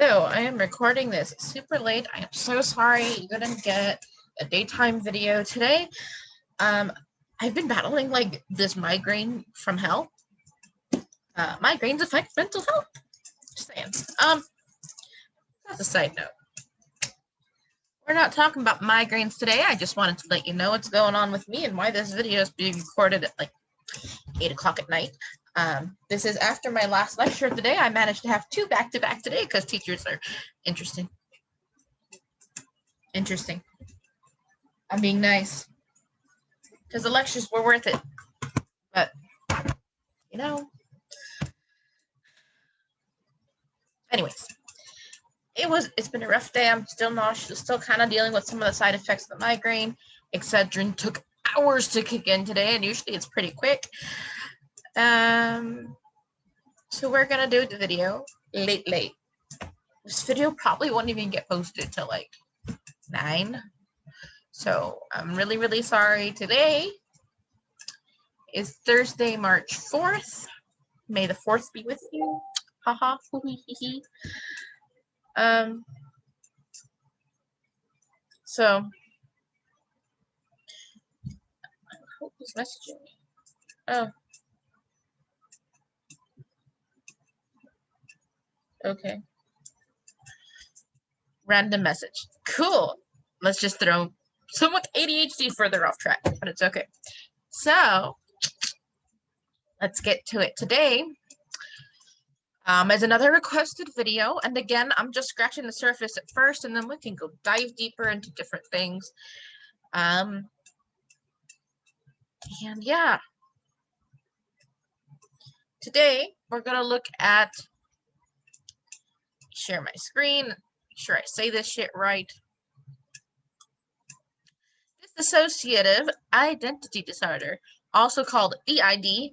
So I am recording this super late. I am so sorry you didn't get a daytime video today. I've been battling like this migraine from hell. Migraines affect mental health. Just saying. That's a side note. We're not talking about migraines today. I just wanted to let you know what's going on with me and why this video is being recorded at like 8 o'clock at night. This is after my last lecture of the day. I managed to have 2 back-to-back today because teachers are interesting. I'm being nice because the lectures were worth it. But, you know. Anyways, it's been a rough day. I'm still nauseous, still kind of dealing with some of the side effects of the migraine. Excedrin took hours to kick in today, and usually it's pretty quick. So we're gonna do the video late. This video probably won't even get posted till like 9. So I'm really sorry. Today is Thursday, March 4th. May the 4th be with you. Haha. So I hope he's messaging me. Oh. Okay. Random message. Cool. Let's just throw someone with ADHD further off track, but it's okay. So let's get to it. Today is another requested video, and again, I'm just scratching the surface at first, and then we can go dive deeper into different things. And yeah, today we're gonna look at, share my screen, make sure I say this shit right. Dissociative identity disorder, also called DID,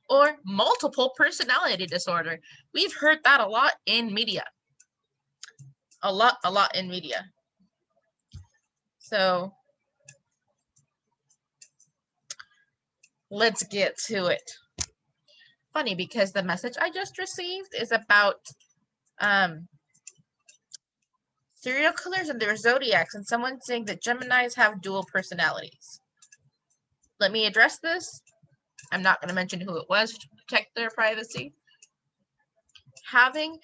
or multiple personality disorder. We've heard that a lot in media. A lot in media. So let's get to it. Funny because the message I just received is about serial killers and their zodiacs, and someone saying that Geminis have dual personalities. Let me address this. I'm not going to mention who it was to protect their privacy. Having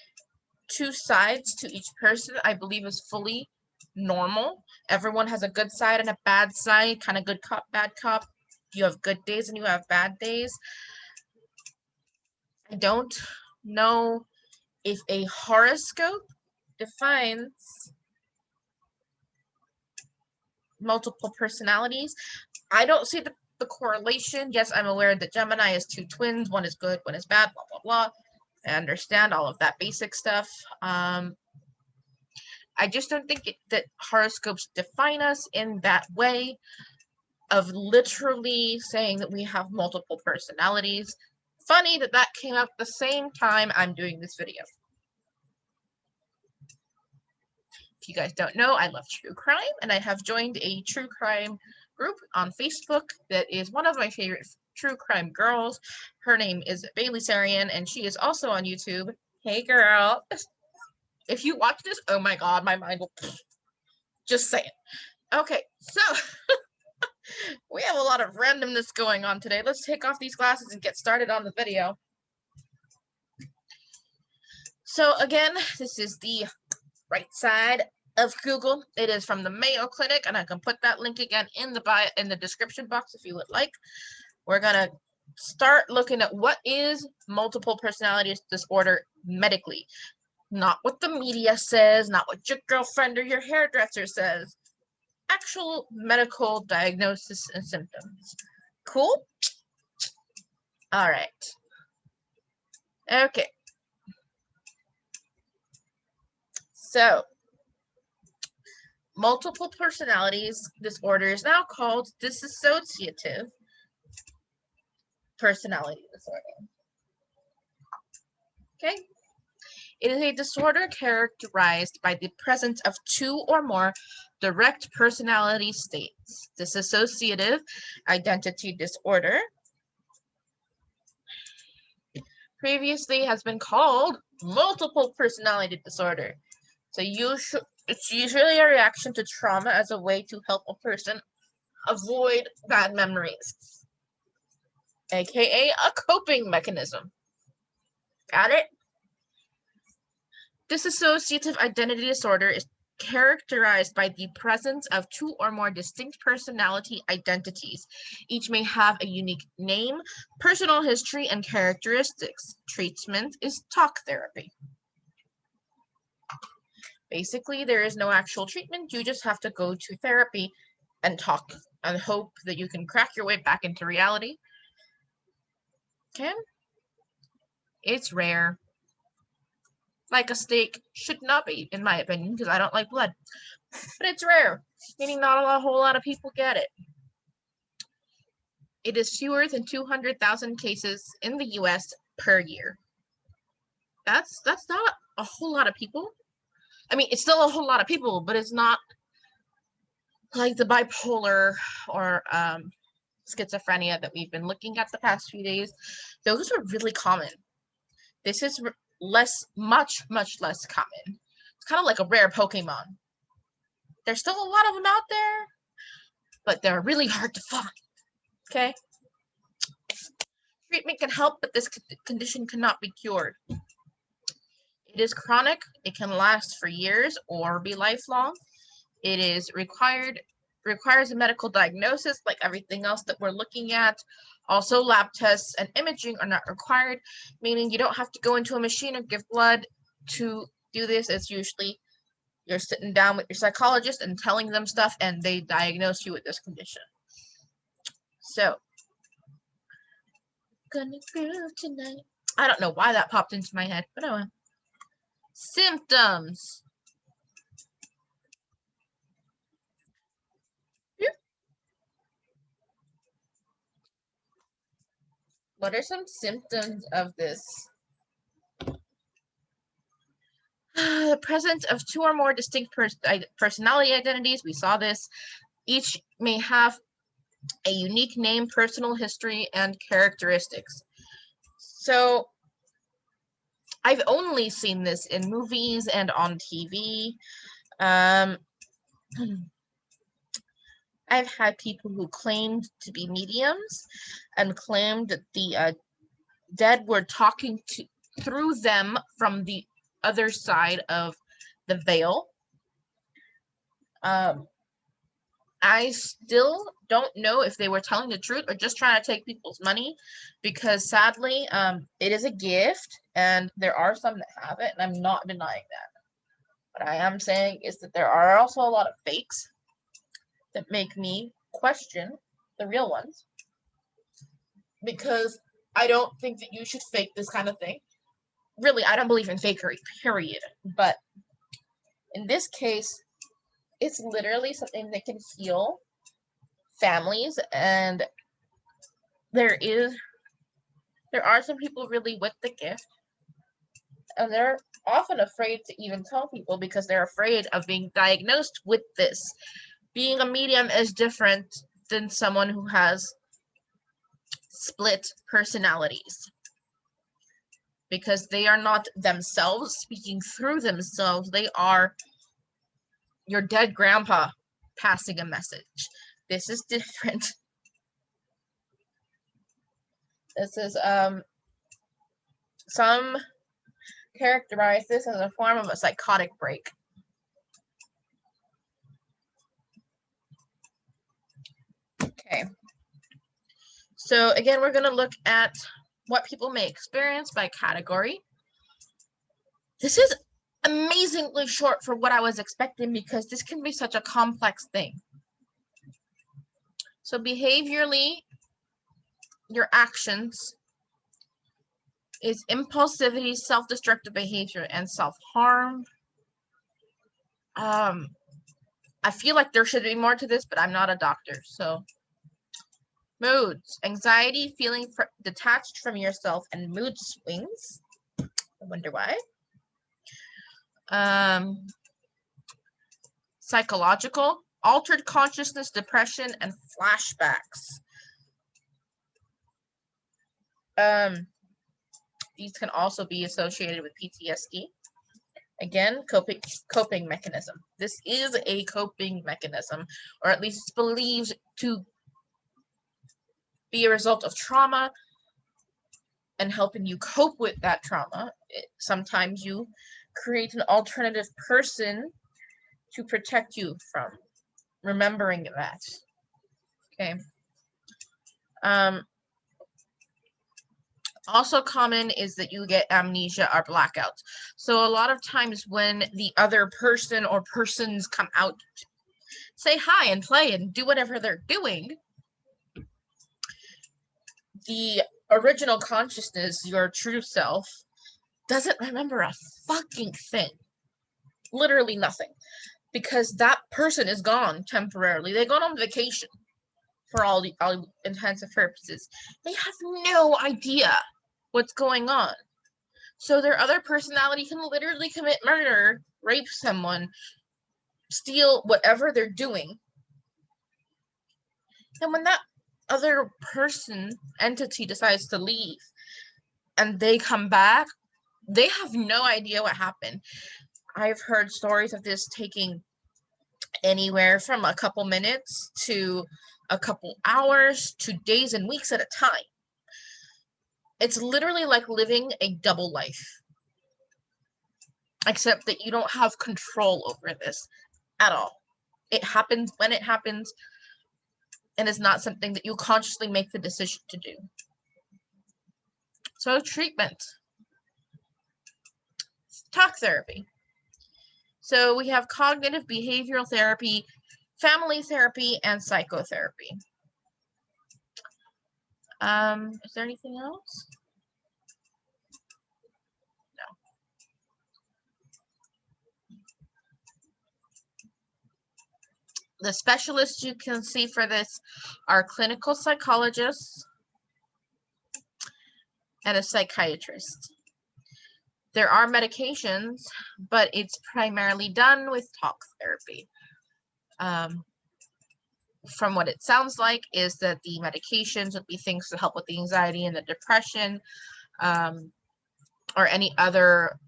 2 sides to each person, I believe, is fully normal. Everyone has a good side and a bad side, kind of good cop, bad cop. You have good days and you have bad days. I don't know if a horoscope defines multiple personalities. I don't see the correlation. Yes, I'm aware that Gemini is 2 twins. One is good, one is bad, blah, blah, blah. I understand all of that basic stuff. I just don't think that horoscopes define us in that way of literally saying that we have multiple personalities. Funny that that came out the same time I'm doing this video. If you guys don't know, I love true crime, and I have joined a true crime group on Facebook that is one of my favorite true crime girls. Her name is Bailey Sarian, and she is also on YouTube. Hey girl. If you watch this, oh my god, my mind will just say it. Okay, so we have a lot of randomness going on today. Let's take off these glasses and get started on the video. So again, this is the right side of Google. It is from the Mayo Clinic, and I can put that link again in the bio, in the description box if you would like. We're gonna start looking at what is multiple personality disorder medically. Not what the media says, not what your girlfriend or your hairdresser says. Actual medical diagnosis and symptoms. Cool? All right. Okay. So, multiple personalities disorder is now called dissociative personality disorder. Okay? It is a disorder characterized by the presence of 2 or more direct personality states. Dissociative identity disorder previously has been called multiple personality disorder. So it's usually a reaction to trauma as a way to help a person avoid bad memories, aka a coping mechanism. Got it? Dissociative identity disorder is characterized by the presence of two or more distinct personality identities. Each may have a unique name, personal history, and characteristics. Treatment is talk therapy. Basically, there is no actual treatment. You just have to go to therapy and talk and hope that you can crack your way back into reality. Okay? It's rare. Like a steak should not be, in my opinion, because I don't like blood. But it's rare, meaning not a whole lot of people get it. It is fewer than 200,000 cases in the US per year. That's not a whole lot of people. I mean, it's still a whole lot of people, but it's not like the bipolar or schizophrenia that we've been looking at the past few days. Those are really common. This is much less common. It's kind of like a rare Pokemon. There's still a lot of them out there, but they're really hard to find. Okay? Treatment can help, but this condition cannot be cured. It is chronic. It can last for years or be lifelong. It is requires a medical diagnosis like everything else that we're looking at. Also, lab tests and imaging are not required, meaning you don't have to go into a machine or give blood to do this. It's usually you're sitting down with your psychologist and telling them stuff, and they diagnose you with this condition. So, gonna groove tonight. I don't know why that popped into my head, but anyway. Symptoms. What are some symptoms of this? The presence of two or more distinct personality identities. We saw this. Each may have a unique name, personal history, and characteristics. So I've only seen this in movies and on TV. I've had people who claimed to be mediums and claimed that the dead were talking through them from the other side of the veil. I still don't know if they were telling the truth or just trying to take people's money, because sadly, it is a gift, and there are some that have it, and I'm not denying that. What I am saying is that there are also a lot of fakes that make me question the real ones, because I don't think that you should fake this kind of thing. Really, I don't believe in fakery, period. But in this case, it's literally something that can heal families, and there are some people really with the gift, and they're often afraid to even tell people because they're afraid of being diagnosed with this. Being a medium is different than someone who has split personalities, because they are not themselves speaking through themselves. They are your dead grandpa passing a message. This is different. This is some characterize this as a form of a psychotic break. Okay. So again, we're going to look at what people may experience by category. This is amazingly short for what I was expecting, because this can be such a complex thing. So behaviorally, your actions is impulsivity, self-destructive behavior, and self-harm. I feel like there should be more to this, but I'm not a doctor. So moods, anxiety, feeling detached from yourself, and mood swings. I wonder why. Psychological, altered consciousness, depression, and flashbacks. These can also be associated with PTSD. Again, coping mechanism. This is a coping mechanism, or at least it's believed to be a result of trauma and helping you cope with that trauma. Sometimes you create an alternative person to protect you from remembering that. Okay. Also common is that you get amnesia or blackouts. So a lot of times when the other person or persons come out to say hi and play and do whatever they're doing, the original consciousness, your true self, doesn't remember a fucking thing. Literally nothing. Because that person is gone temporarily. They've gone on vacation for all intents and purposes. They have no idea what's going on. So their other personality can literally commit murder, rape someone, steal whatever they're doing. And when that other person, entity, decides to leave and they come back, they have no idea what happened. I've heard stories of this taking anywhere from a couple minutes to a couple hours to days and weeks at a time. It's literally like living a double life, except that you don't have control over this at all. It happens when it happens, and it's not something that you consciously make the decision to do. So treatment. Talk therapy. So we have cognitive behavioral therapy, family therapy, and psychotherapy. Is there anything else? No. The specialists you can see for this are clinical psychologists and a psychiatrist. There are medications, but it's primarily done with talk therapy. From what it sounds like is that the medications would be things to help with the anxiety and the depression, or any other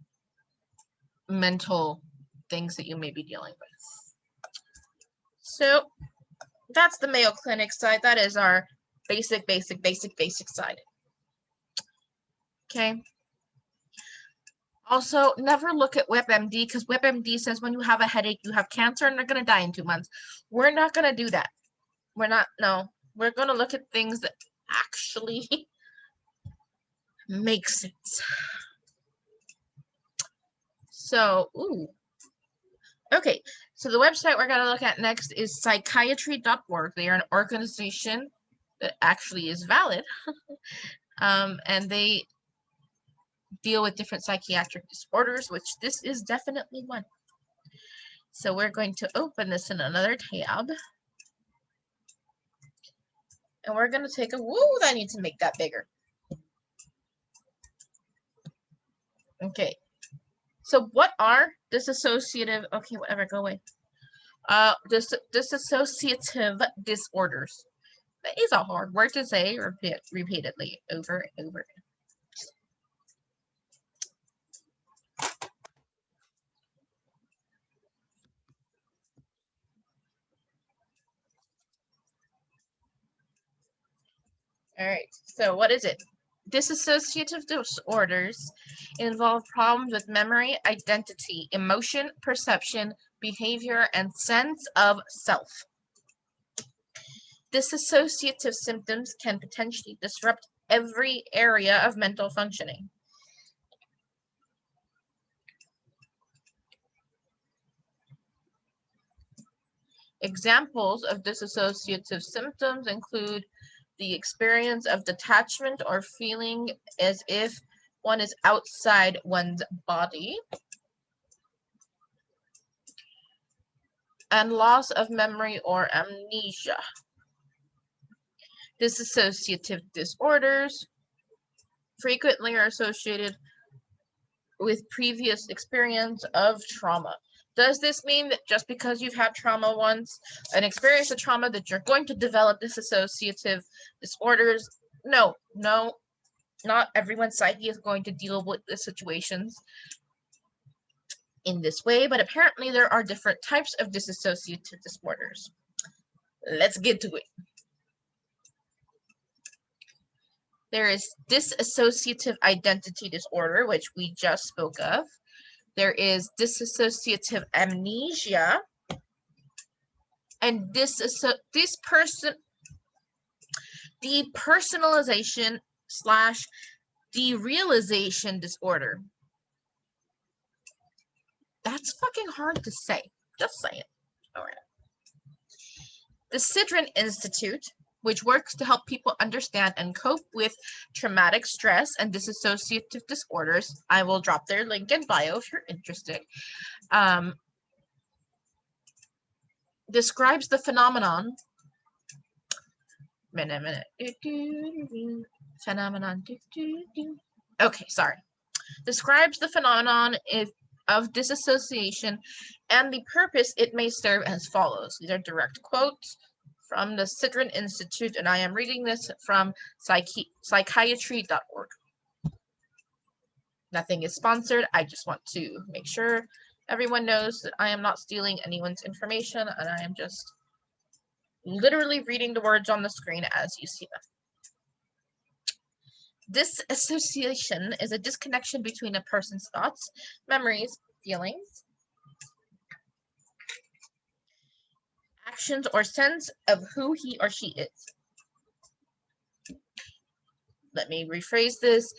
mental things that you may be dealing with. So that's the Mayo Clinic side. That is our basic side. Okay. Also, never look at WebMD, because WebMD says when you have a headache, you have cancer and they're going to die in 2 months. We're not going to do that. We're not, no. We're going to look at things that actually make sense. So, okay. So the website we're going to look at next is psychiatry.org. They are an organization that actually is valid. And they deal with different psychiatric disorders, which this is definitely one. So we're going to open this in another tab. And we're going to take a, I need to make that bigger. Okay. So what are dissociative, okay, whatever, go away. Dissociative disorders. That is a hard word to say repeatedly over and over. All right, so what is it? Dissociative disorders involve problems with memory, identity, emotion, perception, behavior, and sense of self. Dissociative symptoms can potentially disrupt every area of mental functioning. Examples of dissociative symptoms include the experience of detachment or feeling as if one is outside one's body, and loss of memory or amnesia. Dissociative disorders frequently are associated with previous experience of trauma. Does this mean that just because you've had trauma once, an experience of trauma, that you're going to develop dissociative disorders? No, no. Not everyone's psyche is going to deal with the situations in this way, but apparently there are different types of dissociative disorders. Let's get to it. There is dissociative identity disorder, which we just spoke of. There is dissociative amnesia, and depersonalization / derealization disorder. That's fucking hard to say. Just say it. All right. The Sidran Institute, which works to help people understand and cope with traumatic stress and dissociative disorders. I will drop their link in bio if you're interested. Describes the phenomenon. Phenomenon. Okay, sorry. Describes the phenomenon of disassociation and the purpose it may serve as follows. These are direct quotes from the Sidran Institute, and I am reading this from psychiatry.org. Nothing is sponsored. I just want to make sure everyone knows that I am not stealing anyone's information, and I am just literally reading the words on the screen as you see them. Disassociation is a disconnection between a person's thoughts, memories, feelings, actions, or sense of who he or she is. Let me rephrase this.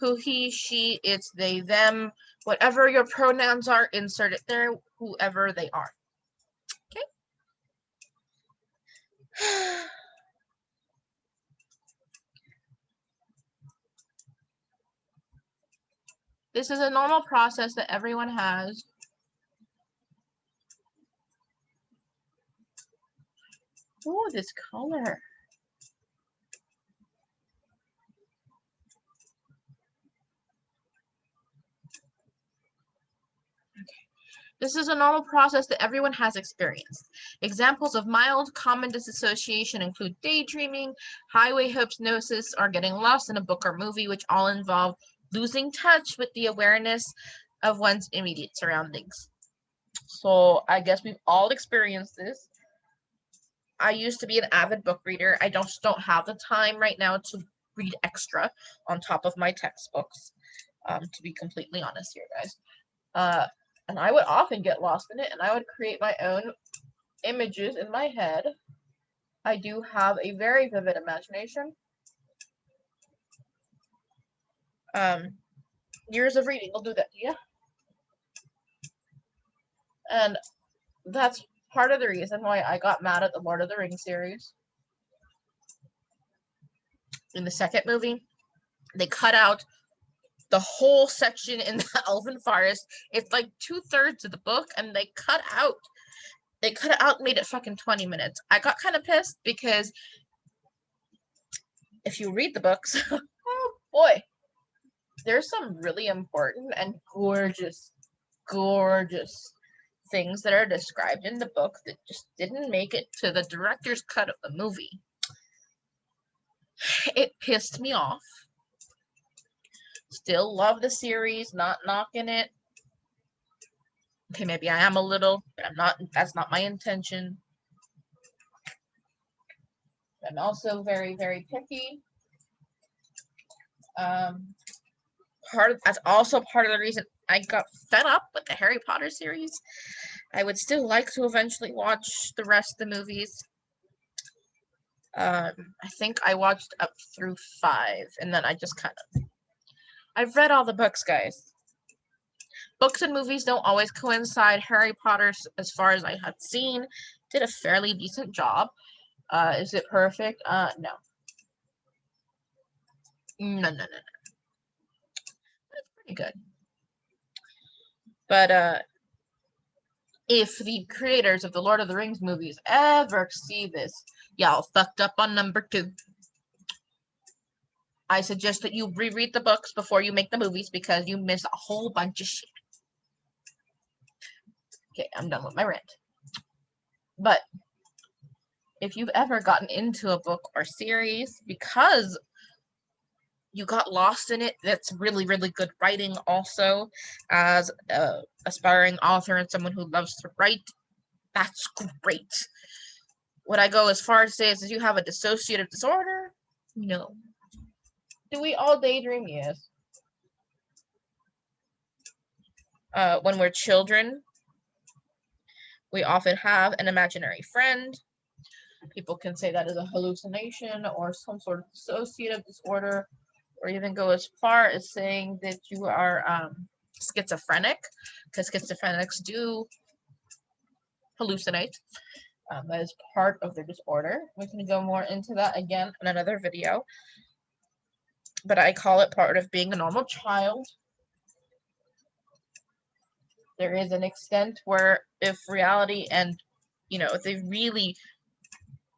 Who he, she, it's, they, them, whatever your pronouns are, insert it there, whoever they are. Okay? This is a normal process that everyone has. Oh, this color. This is a normal process that everyone has experienced. Examples of mild, common disassociation include daydreaming, highway hypnosis, or getting lost in a book or movie, which all involve losing touch with the awareness of one's immediate surroundings. So I guess we've all experienced this. I used to be an avid book reader. I just don't have the time right now to read extra on top of my textbooks, to be completely honest here, guys. And I would often get lost in it, and I would create my own images in my head. I do have a very vivid imagination. Years of reading will do that to you. And that's part of the reason why I got mad at the Lord of the Rings series. In the second movie, they cut out the whole section in the Elven Forest. It's like 2/3 of the book, and they cut it out, made it fucking 20 minutes. I got kind of pissed because if you read the books, oh boy, there's some really important and gorgeous things that are described in the book that just didn't make it to the director's cut of the movie. It pissed me off. Still love the series, not knocking it. Okay, maybe I am a little, but I'm not. That's not my intention. I'm also very, very picky. That's also part of the reason I got fed up with the Harry Potter series. I would still like to eventually watch the rest of the movies. I think I watched up through 5, and then I just I've read all the books, guys. Books and movies don't always coincide. Harry Potter, as far as I had seen, did a fairly decent job. Is it perfect? No. No. It's pretty good. But if the creators of the Lord of the Rings movies ever see this, y'all fucked up on number 2. I suggest that you reread the books before you make the movies because you miss a whole bunch of shit. Okay, I'm done with my rant. But if you've ever gotten into a book or series because you got lost in it. That's really, really good writing also. As an aspiring author and someone who loves to write, that's great. Would I go as far as to say is you have a dissociative disorder? No. Do we all daydream? Yes. When we're children, we often have an imaginary friend. People can say that is a hallucination or some sort of dissociative disorder, or even go as far as saying that you are schizophrenic, because schizophrenics do hallucinate. That is part of their disorder. We can go more into that again in another video, but I call it part of being a normal child. There is an extent where if reality and, if they really,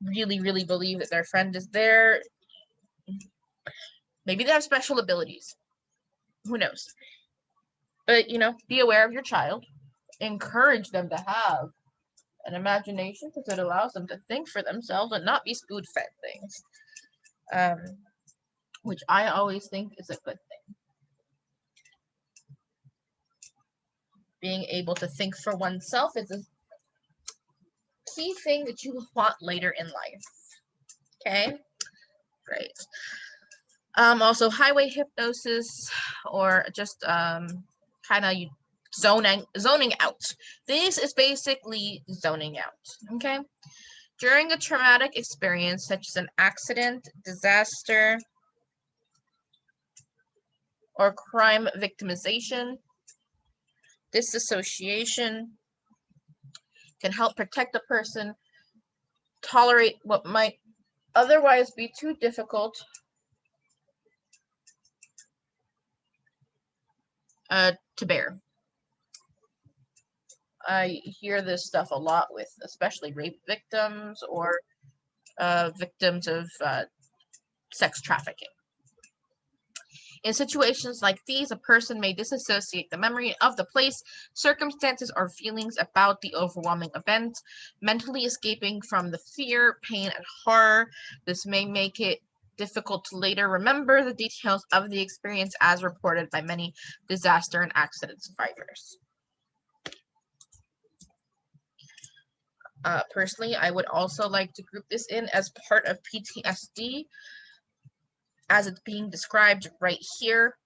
really, really believe that their friend is there, maybe they have special abilities. Who knows? But, be aware of your child. Encourage them to have an imagination because it allows them to think for themselves and not be spoon-fed things. Which I always think is a good thing. Being able to think for oneself is a key thing that you want later in life. Okay? Great. Also, highway hypnosis, or just kind of zoning out. This is basically zoning out. Okay? During a traumatic experience, such as an accident, disaster, or crime victimization, disassociation can help protect a person, tolerate what might otherwise be too difficult to bear. I hear this stuff a lot with especially rape victims or victims of sex trafficking. In situations like these, a person may disassociate the memory of the place, circumstances, or feelings about the overwhelming event, mentally escaping from the fear, pain, and horror. This may make it difficult to later remember the details of the experience as reported by many disaster and accident survivors. Personally, I would also like to group this in as part of PTSD, as it's being described right here.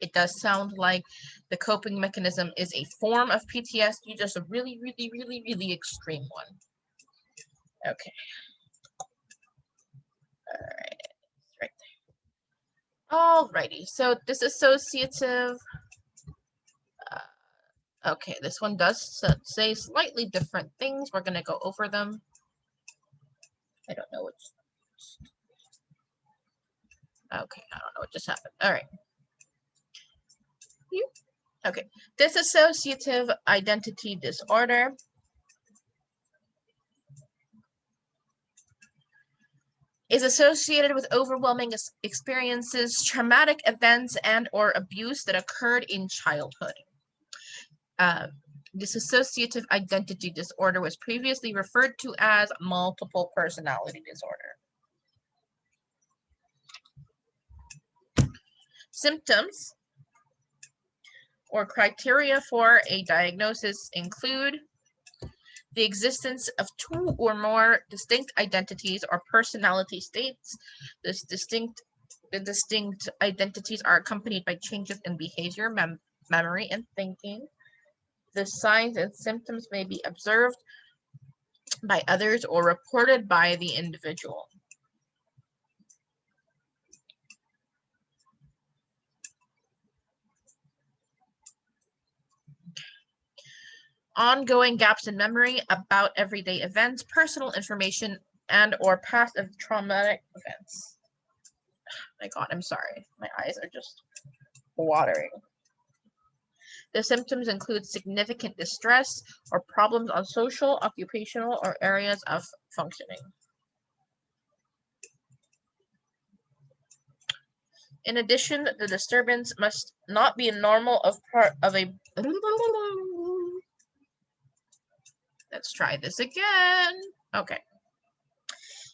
It does sound like the coping mechanism is a form of PTSD, just a really, really, really, really extreme one. Okay. Alright. Right there. Alrighty. So disassociative. Okay, this one does say slightly different things. We're going to go over them. I don't know which. Okay, I don't know what just happened. All right. Okay, dissociative identity disorder is associated with overwhelming experiences, traumatic events, and or abuse that occurred in childhood. Dissociative identity disorder was previously referred to as multiple personality disorder. Symptoms or criteria for a diagnosis include the existence of two or more distinct identities or personality states. The distinct identities are accompanied by changes in behavior, memory, and thinking. The signs and symptoms may be observed by others or reported by the individual. Ongoing gaps in memory about everyday events, personal information, and or past traumatic events. My God, I'm sorry. My eyes are just watering. The symptoms include significant distress or problems on social, occupational, or areas of functioning. In addition, the disturbance must not be normal of part of a... Let's try this again. Okay.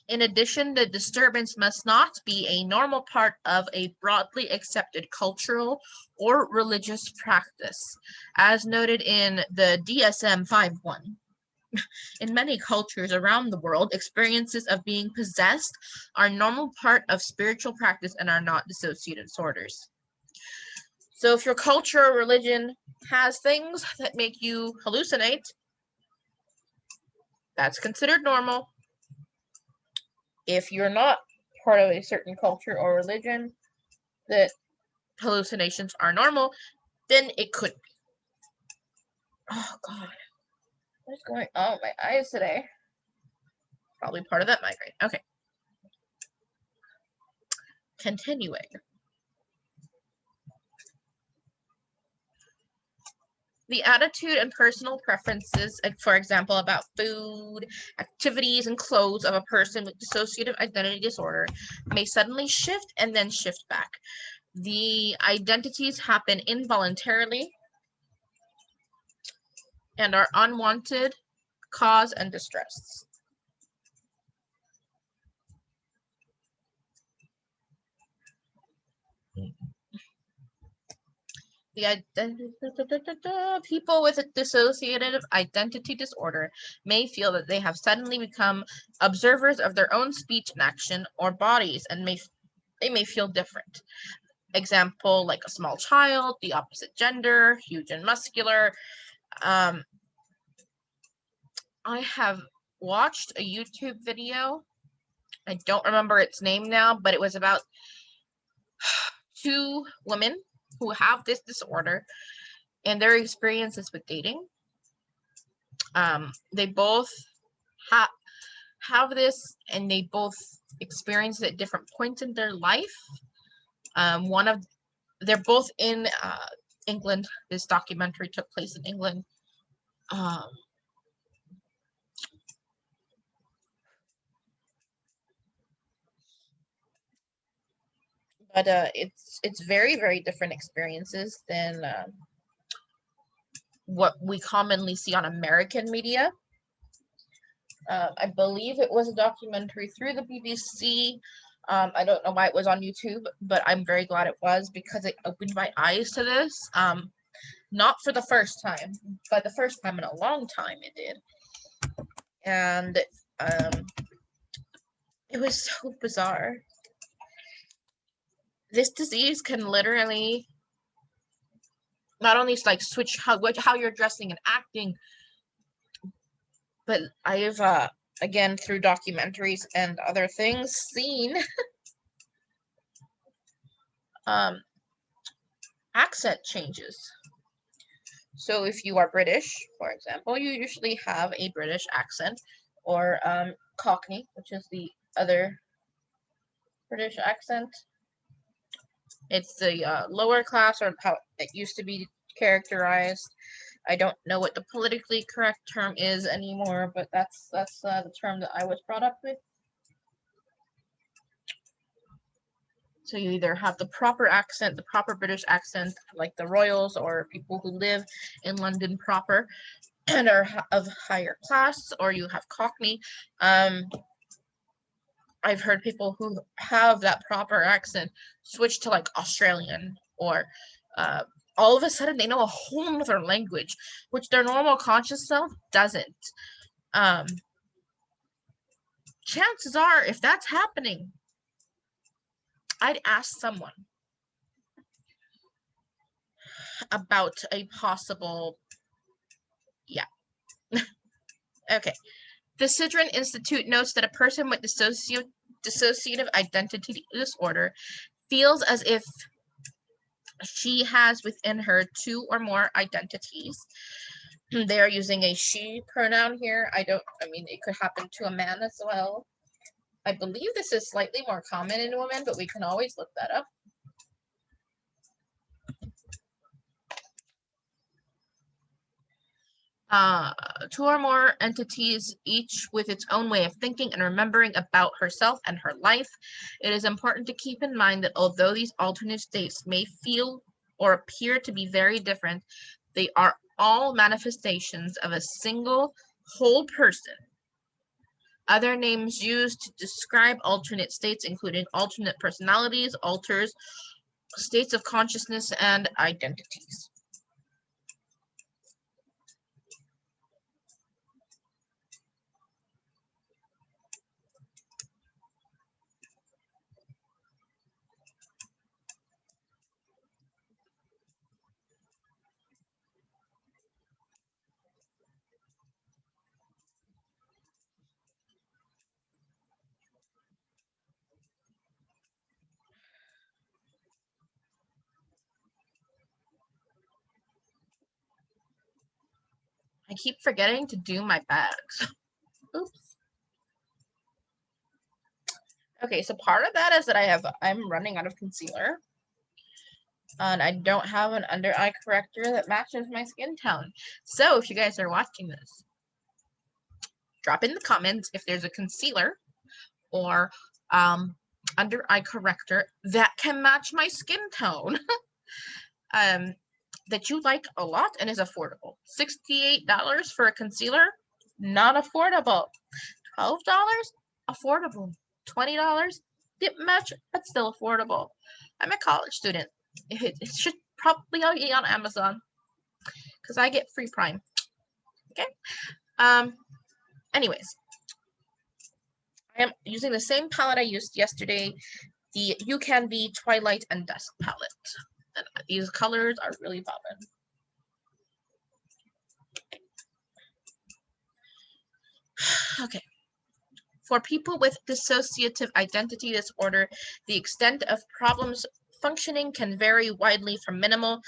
In addition, the disturbance must not be a normal part of a broadly accepted cultural or religious practice, as noted in the DSM-5(1). In many cultures around the world, experiences of being possessed are a normal part of spiritual practice and are not dissociative disorders. So if your culture or religion has things that make you hallucinate, that's considered normal. If you're not part of a certain culture or religion that hallucinations are normal, then it could be. Oh God, what's going on with my eyes today? Probably part of that migraine. Okay. Continuing. The attitude and personal preferences, for example, about food, activities, and clothes of a person with dissociative identity disorder may suddenly shift and then shift back. The identities happen involuntarily and are unwanted, cause and distress. People with a dissociative identity disorder may feel that they have suddenly become observers of their own speech and action or bodies, and they may feel different. Example, like a small child, the opposite gender, huge and muscular. I have watched a YouTube video. I don't remember its name now, but it was about two women who have this disorder and their experiences with dating. They both have this, and they both experience it at different points in their life. They're both in England. This documentary took place in England. But it's very, very different experiences than what we commonly see on American media. I believe it was a documentary through the BBC. I don't know why it was on YouTube, but I'm very glad it was, because it opened my eyes to this. Not for the first time, but the first time in a long time it did. And it was so bizarre. This disease can literally not only like switch how you're dressing and acting, but I've again, through documentaries and other things, seen accent changes. So if you are British, for example, you usually have a British accent, or Cockney, which is the other British accent. It's the lower class, or how it used to be characterized. I don't know what the politically correct term is anymore, but that's the term that I was brought up with. So you either have the proper accent, the proper British accent, like the royals or people who live in London proper and are of higher class, or you have Cockney. I've heard people who have that proper accent switch to like Australian, or all of a sudden they know a whole other language, which their normal conscious self doesn't. Chances are, if that's happening, I'd ask someone about a possible, okay. The Sidran Institute notes that a person with dissociative identity disorder feels as if she has within her two or more identities. They are using a she pronoun here. I mean, it could happen to a man as well. I believe this is slightly more common in women, but we can always look that up. Two or more entities, each with its own way of thinking and remembering about herself and her life. It is important to keep in mind that although these alternate states may feel or appear to be very different, they are all manifestations of a single whole person, Other names used to describe alternate states, including alternate personalities, alters, states of consciousness, and identities. I keep forgetting to do my bags. Oops. Okay, so part of that is that I'm running out of concealer. And I don't have an under eye corrector that matches my skin tone. So if you guys are watching this, drop in the comments if there's a concealer or under eye corrector that can match my skin tone. That you like a lot and is affordable. $68 for a concealer, not affordable. $12, affordable. $20, didn't match, but still affordable. I'm a college student. It should probably be on Amazon because I get free Prime. Okay. Anyways, I am using the same palette I used yesterday, the You Can Be Twilight and Dusk palette. And these colors are really popping. Okay. For people with dissociative identity disorder, the extent of problems functioning can vary widely from minimal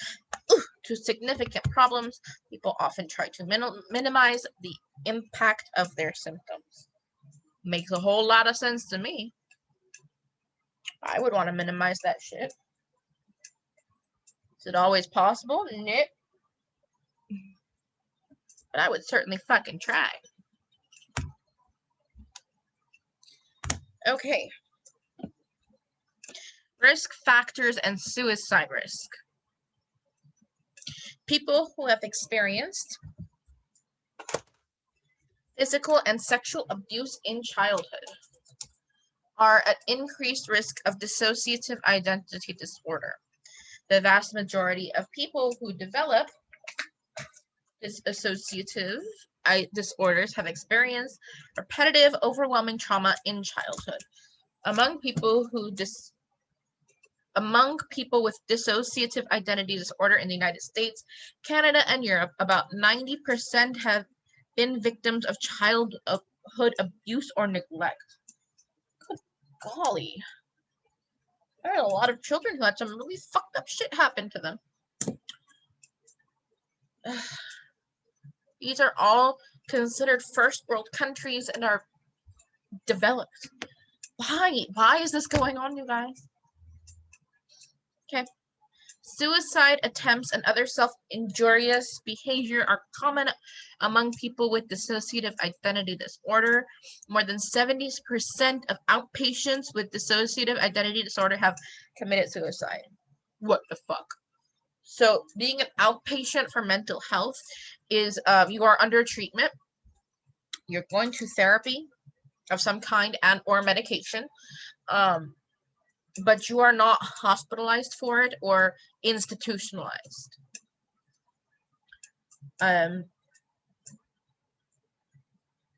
to significant problems. People often try to minimize the impact of their symptoms. Makes a whole lot of sense to me. I would want to minimize that shit. Is it always possible? Nope. But I would certainly fucking try. Okay. Risk factors and suicide risk. People who have experienced physical and sexual abuse in childhood are at increased risk of dissociative identity disorder. The vast majority of people who develop dissociative disorders have experienced repetitive, overwhelming trauma in childhood. Among people with dissociative identity disorder in the United States, Canada, and Europe, about 90% have been victims of childhood abuse or neglect. Good golly. There are a lot of children who had some really fucked up shit happen to them. These are all considered first world countries and are developed. Why? Why is this going on, you guys? Okay. Suicide attempts and other self-injurious behavior are common among people with dissociative identity disorder. More than 70% of outpatients with dissociative identity disorder have committed suicide. What the fuck? So being an outpatient for mental health is you are under treatment. You're going to therapy of some kind and or medication. But you are not hospitalized for it or institutionalized.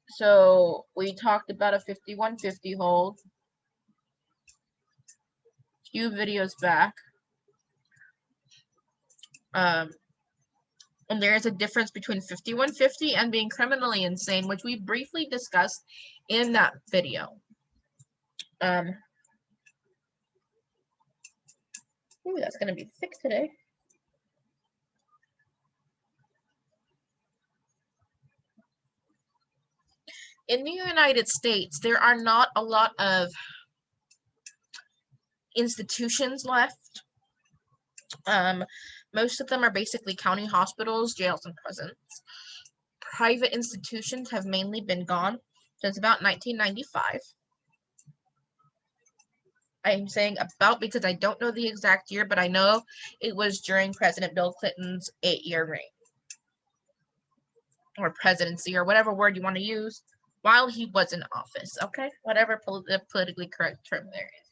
So we talked about a 5150 hold a few videos back. And there is a difference between 5150 and being criminally insane, which we briefly discussed in that video. Ooh, that's going to be thick today. In the United States, there are not a lot of institutions left. Most of them are basically county hospitals, jails, and prisons. Private institutions have mainly been gone since about 1995. I'm saying about because I don't know the exact year, but I know it was during President Bill Clinton's 8-year reign. Or presidency, or whatever word you want to use. while he was in office. Okay, whatever the politically correct term there is.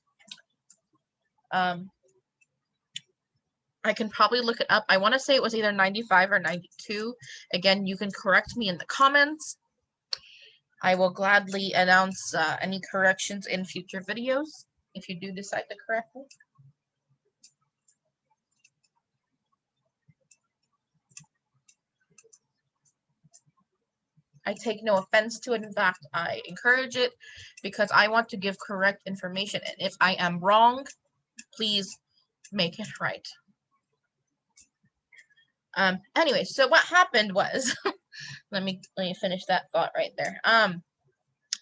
I can probably look it up. I want to say it was either 95 or 92. Again, you can correct me in the comments. I will gladly announce any corrections in future videos if you do decide to correct me. I take no offense to it. In fact, I encourage it because I want to give correct information. And if I am wrong, please make it right. Anyway, so what happened was, let me finish that thought right there.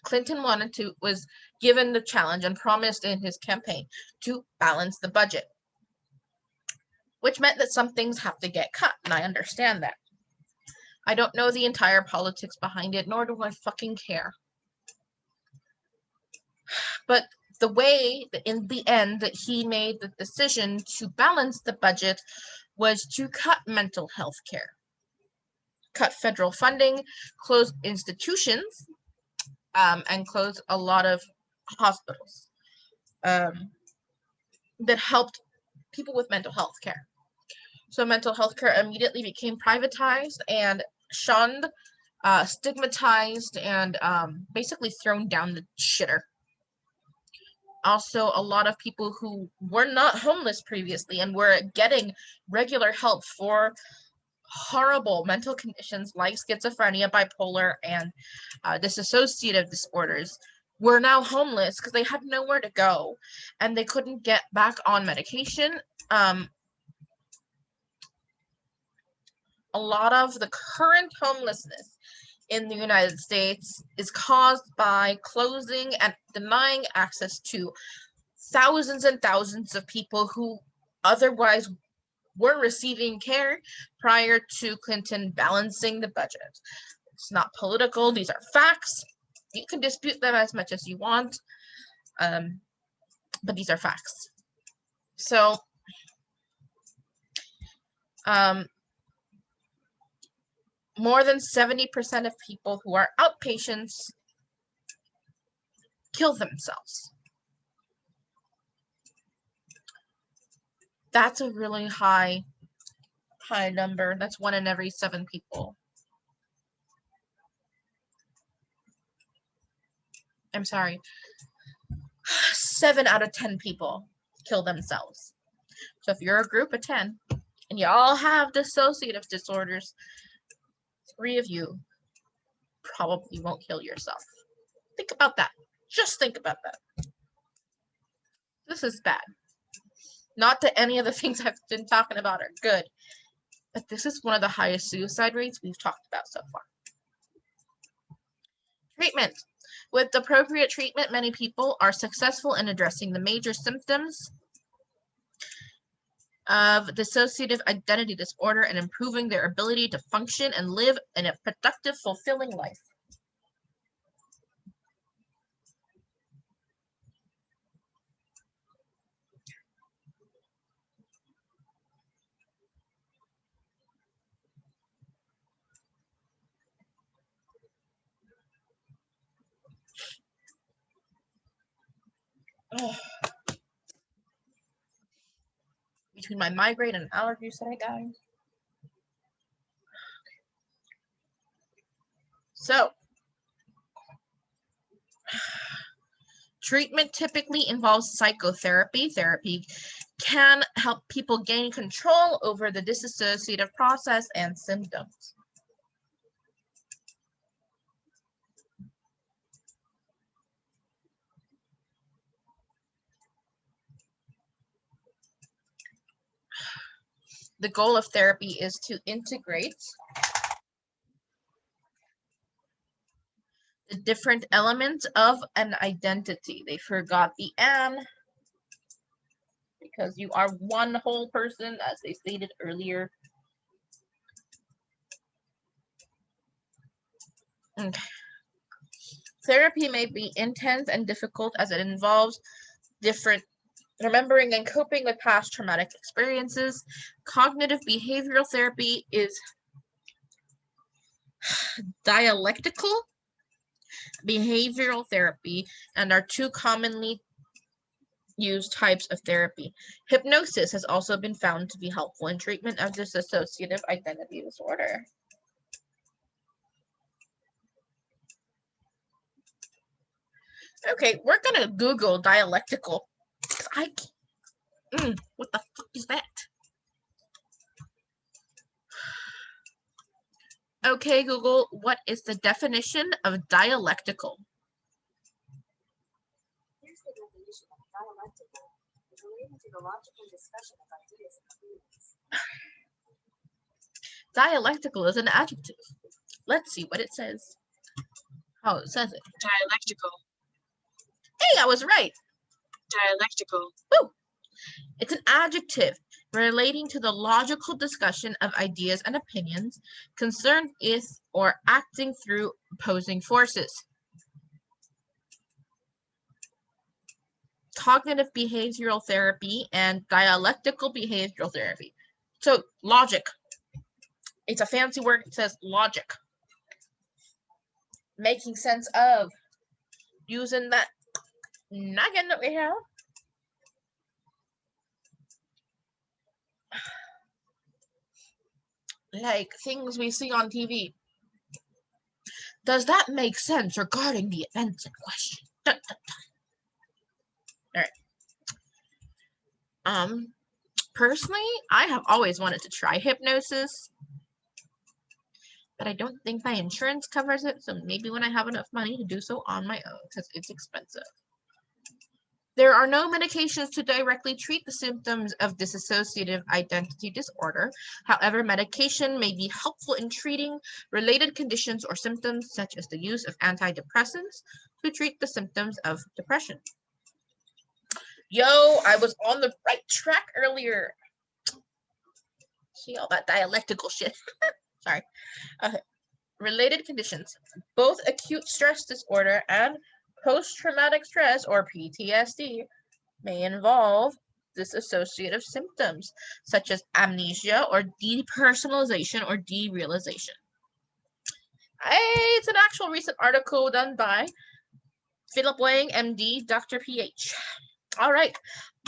Clinton was given the challenge and promised in his campaign to balance the budget, which meant that some things have to get cut, and I understand that. I don't know the entire politics behind it, nor do I fucking care. But the way that in the end that he made the decision to balance the budget was to cut mental health care, cut federal funding, close institutions, and close a lot of hospitals that helped people with mental health care. So mental health care immediately became privatized and shunned, stigmatized, and basically thrown down the shitter. Also, a lot of people who were not homeless previously and were getting regular help for horrible mental conditions like schizophrenia, bipolar, and dissociative disorders were now homeless because they had nowhere to go and they couldn't get back on medication. A lot of the current homelessness in the United States is caused by closing and denying access to thousands and thousands of people who otherwise were receiving care prior to Clinton balancing the budget. It's not political. These are facts. You can dispute them as much as you want, but these are facts. So, more than 70% of people who are outpatients kill themselves. That's a really high number. That's 1 in every 7 people. I'm sorry. 7 out of 10 people kill themselves. So if you're a group of 10 and you all have dissociative disorders, 3 of you probably won't kill yourself. Think about that. Just think about that. This is bad. Not that any of the things I've been talking about are good, but this is one of the highest suicide rates we've talked about so far. Treatment. With appropriate treatment, many people are successful in addressing the major symptoms of dissociative identity disorder and improving their ability to function and live in a productive, fulfilling life. Oh. Between my migraine and allergies today, guys. So, treatment typically involves psychotherapy. Therapy can help people gain control over the dissociative process and symptoms. The goal of therapy is to integrate the different elements of an identity. They forgot the "and" because you are one whole person, as they stated earlier. Okay. Therapy may be intense and difficult as it involves remembering and coping with past traumatic experiences. Cognitive behavioral therapy is dialectical behavioral therapy, and are two commonly used types of therapy. Hypnosis has also been found to be helpful in treatment of dissociative identity disorder. Okay, we're gonna Google dialectical. What the fuck is that? Okay, Google, what is the definition of dialectical? Here's the definition of dialectical. It's related to the logical discussion of ideas and feelings. Dialectical is an adjective. Let's see what it says. How it says it. Dialectical. Hey, I was right. Dialectical. Woo! It's an adjective relating to the logical discussion of ideas and opinions concerned with or acting through opposing forces. Cognitive behavioral therapy and dialectical behavioral therapy. So, logic. It's a fancy word. It says logic. Making sense of. Using that noggin that we have. Like things we see on TV. Does that make sense regarding the events in question? Dun, dun, dun. All right. Personally, I have always wanted to try hypnosis, but I don't think my insurance covers it, so maybe when I have enough money to do so on my own, because it's expensive. There are no medications to directly treat the symptoms of dissociative identity disorder. However, medication may be helpful in treating related conditions or symptoms, such as the use of antidepressants to treat the symptoms of depression. Yo, I was on the right track earlier. See all that dialectical shit. Sorry. Related conditions. Both acute stress disorder and post-traumatic stress, or PTSD, may involve dissociative symptoms, such as amnesia or depersonalization or derealization. It's an actual recent article done by Philip Wang, MD, Dr. PH. All right.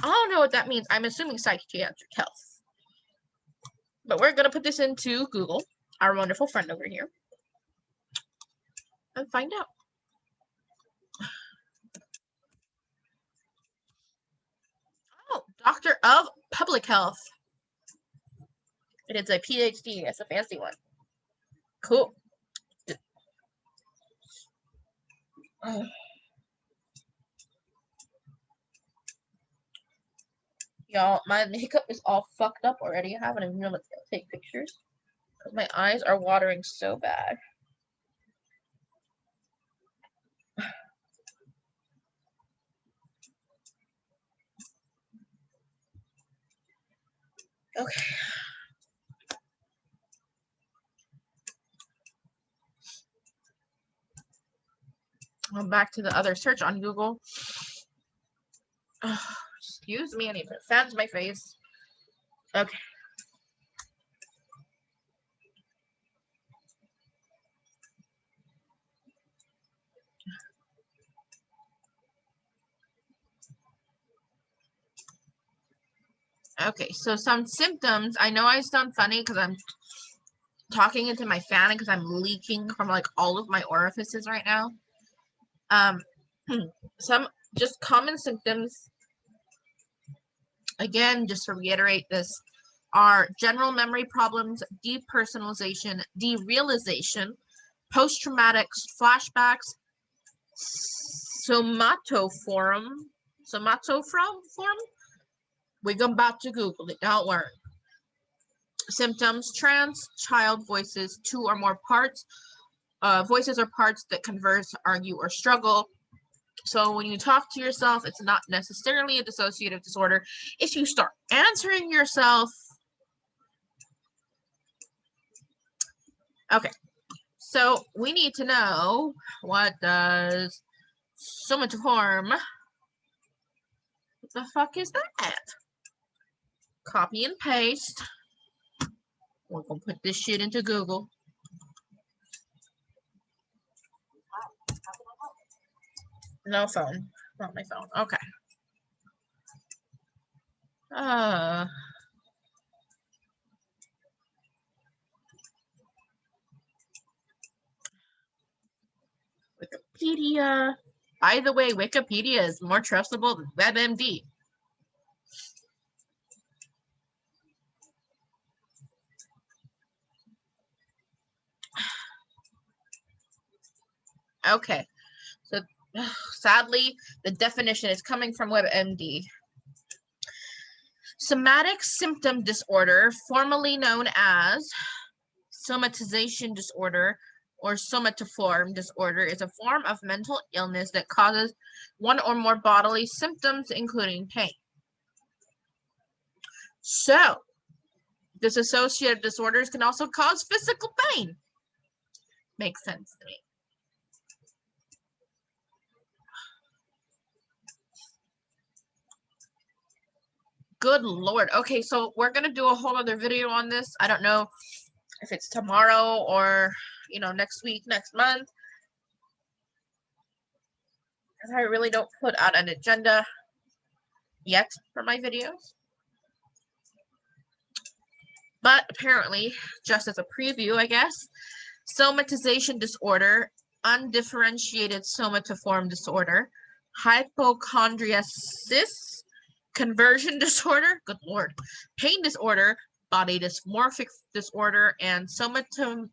I don't know what that means. I'm assuming psychiatric health. But we're going to put this into Google, our wonderful friend over here, and find out. Oh, Doctor of Public Health. It is a PhD. That's a fancy one. Cool. Y'all, my makeup is all fucked up already. I haven't even been able to take pictures because my eyes are watering so bad. Okay. I'm back to the other search on Google. Excuse me, I need to put fans in my face. Okay. Okay, so some symptoms. I know I sound funny because I'm talking into my fan because I'm leaking from like all of my orifices right now. Some just common symptoms, again, just to reiterate this, are general memory problems, depersonalization, derealization, post-traumatic flashbacks, somatoform. We're about to Google it, don't worry. Symptoms: trance, child voices, two or more parts. Voices are parts that converse, argue, or struggle. So when you talk to yourself, it's not necessarily a dissociative disorder. If you start answering yourself. Okay, so we need to know, what does somatoform, what the fuck is that? Copy and paste. We're gonna put this shit into Google. No phone. Not my phone. Okay. Wikipedia. By the way, Wikipedia is more trustable than WebMD. Okay. So sadly, the definition is coming from WebMD. Somatic symptom disorder, formerly known as somatization disorder or somatoform disorder, is a form of mental illness that causes one or more bodily symptoms, including pain. So, dissociative disorders can also cause physical pain. Makes sense to me. Good Lord. Okay, so we're going to do a whole other video on this. I don't know if it's tomorrow or, next week, next month. Because I really don't put out an agenda yet for my videos. But apparently, just as a preview, I guess, somatization disorder, undifferentiated somatoform disorder, hypochondriasis, conversion disorder, good Lord, pain disorder, body dysmorphic disorder, and somatoform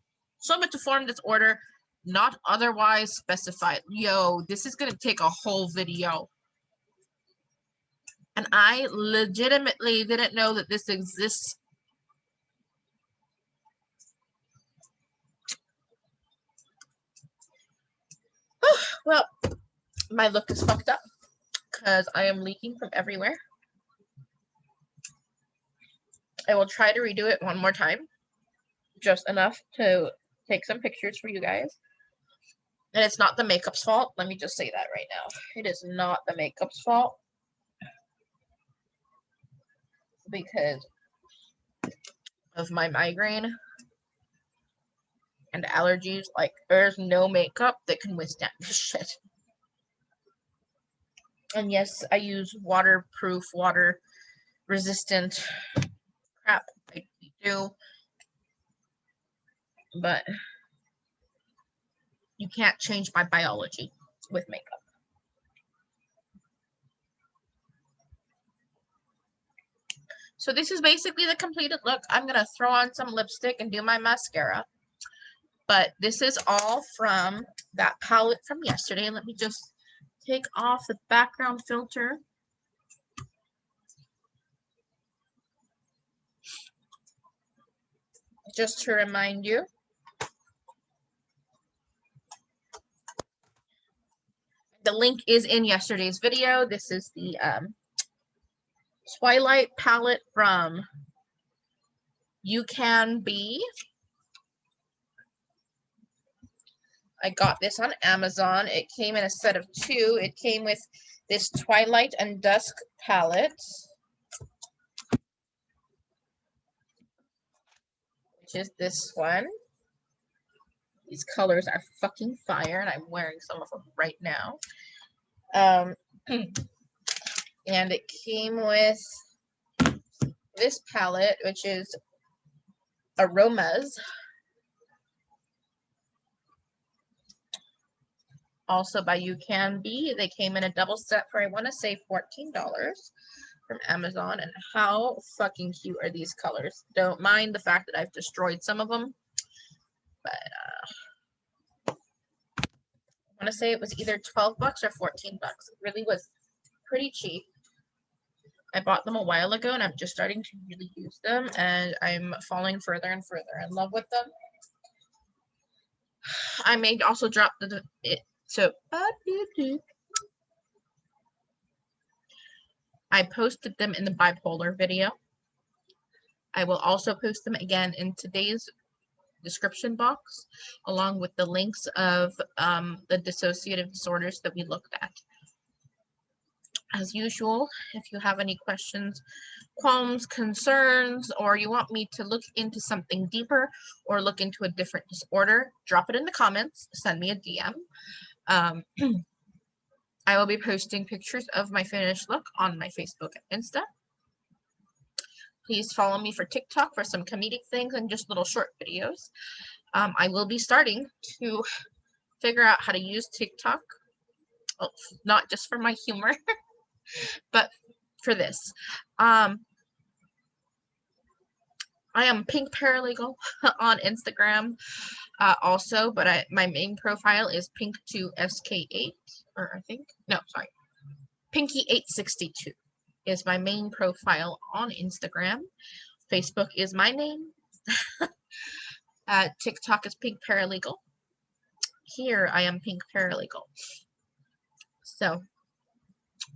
disorder not otherwise specified. Yo, this is going to take a whole video. And I legitimately didn't know that this exists. Well, my look is fucked up because I am leaking from everywhere. I will try to redo it one more time, just enough to take some pictures for you guys. And it's not the makeup's fault. Let me just say that right now. It is not the makeup's fault. Because of my migraine and allergies. Like, there's no makeup that can withstand this shit. And yes, I use waterproof, water-resistant crap. I do. But you can't change my biology with makeup. So this is basically the completed look. I'm going to throw on some lipstick and do my mascara. But this is all from that palette from yesterday. Let me just take off the background filter. Just to remind you. The link is in yesterday's video. This is the Twilight palette from You Can Be. I got this on Amazon. It came in a set of 2. It came with this Twilight and Dusk palette, which is this one. These colors are fucking fire, and I'm wearing some of them right now. And it came with this palette, which is Aromas. Also by You Can Be. They came in a double set for, I want to say, $14 from Amazon. And how fucking cute are these colors? Don't mind the fact that I've destroyed some of them. But I want to say it was either 12 bucks or 14 bucks. It really was pretty cheap. I bought them a while ago, and I'm just starting to really use them, and I'm falling further and further in love with them. I may also drop so I posted them in the bipolar video. I will also post them again in today's description box, along with the links of the dissociative disorders that we looked at. As usual, if you have any questions, qualms, concerns, or you want me to look into something deeper or look into a different disorder, drop it in the comments, send me a DM. I will be posting pictures of my finished look on my Facebook and Insta. Please follow me for TikTok for some comedic things and just little short videos. I will be starting to figure out how to use TikTok, not just for my humor, but for this. I am Pink Paralegal on Instagram also, but my main profile is Pink2SK8, or I think, no, sorry, Pinky862 is my main profile on Instagram. Facebook is my name. TikTok is Pink Paralegal. Here I am Pink Paralegal. So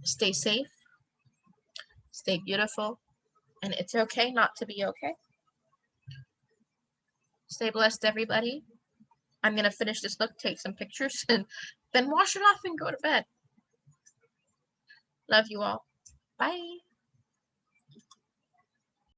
stay safe, stay beautiful, and it's okay not to be okay. Stay blessed, everybody. I'm going to finish this look, take some pictures, and then wash it off and go to bed. Love you all. Bye.